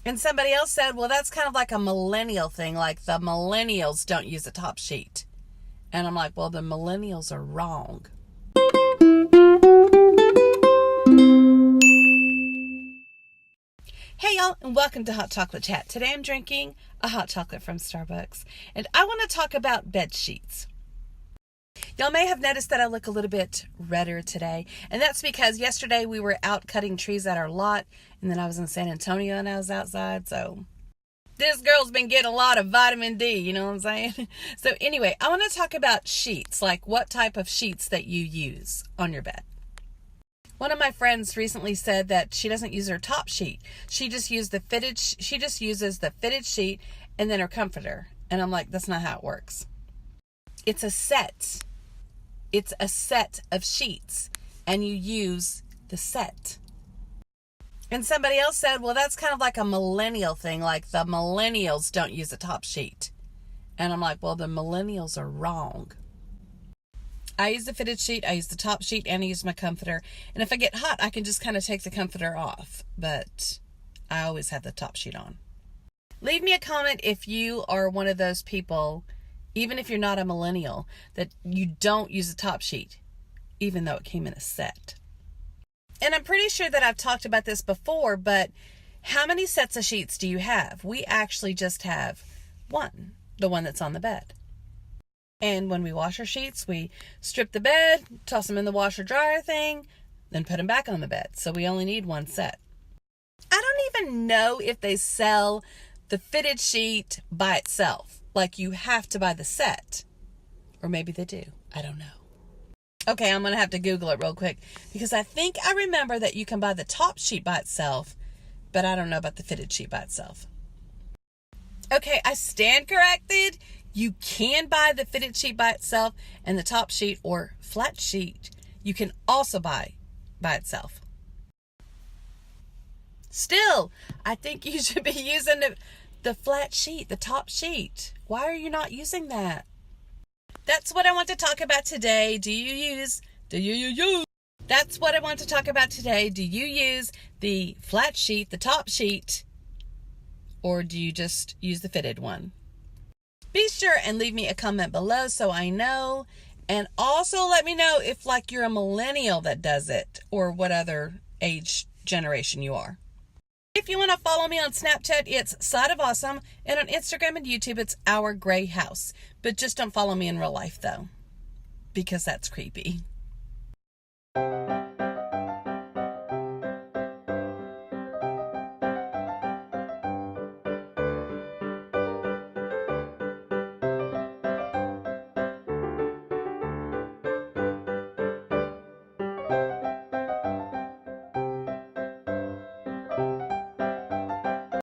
And somebody else said, well, that's kind of like a millennial thing. Like the millennials don't use a top sheet. And I'm like, well, the millennials are wrong. Hey y'all, and welcome to Hot Chocolate Chat. Today I'm drinking a hot chocolate from Starbucks, and I want to talk about bed sheets. Y'all may have noticed that I look a little bit redder today, and that's because yesterday we were out cutting trees at our lot, and then I was in San Antonio and I was outside, so this girl's been getting a lot of vitamin D, you know what I'm saying? So anyway, I want to talk about sheets, like what type of sheets that you use on your bed. One of my friends recently said that she doesn't use her top sheet. She just uses the fitted sheet and then her comforter. And I'm like, that's not how it works. It's a set. It's a set of sheets, and you use the set. And somebody else said, well, that's kind of like a millennial thing. Like the millennials don't use a top sheet. And I'm like, well, the millennials are wrong. I use the fitted sheet, I use the top sheet, and I use my comforter. And if I get hot, I can just kind of take the comforter off. But I always have the top sheet on. Leave me a comment if you are one of those people, even if you're not a millennial, that you don't use a top sheet, even though it came in a set. And I'm pretty sure that I've talked about this before, but how many sets of sheets do you have? We actually just have one, the one that's on the bed. And when we wash our sheets, we strip the bed, toss them in the washer dryer thing, then put them back on the bed. So we only need one set. I don't even know if they sell the fitted sheet by itself. Like you have to buy the set. Or maybe they do. I don't know. Okay, I'm going to have to Google it real quick, because I think I remember that you can buy the top sheet by itself, but I don't know about the fitted sheet by itself. Okay, I stand corrected. You can buy the fitted sheet by itself, and the top sheet or flat sheet you can also buy by itself. Still, I think you should be using the flat sheet, the top sheet. Why are you not using that? That's what I want to talk about today. That's what I want to talk about today. Do you use the flat sheet, the top sheet, or do you just use the fitted one? Be sure and leave me a comment below so I know. And also let me know if like you're a millennial that does it, or what other age generation you are. If you want to follow me on Snapchat, it's sideofawesome. And on Instagram and YouTube, it's Our Gray House. But just don't follow me in real life though, because that's creepy.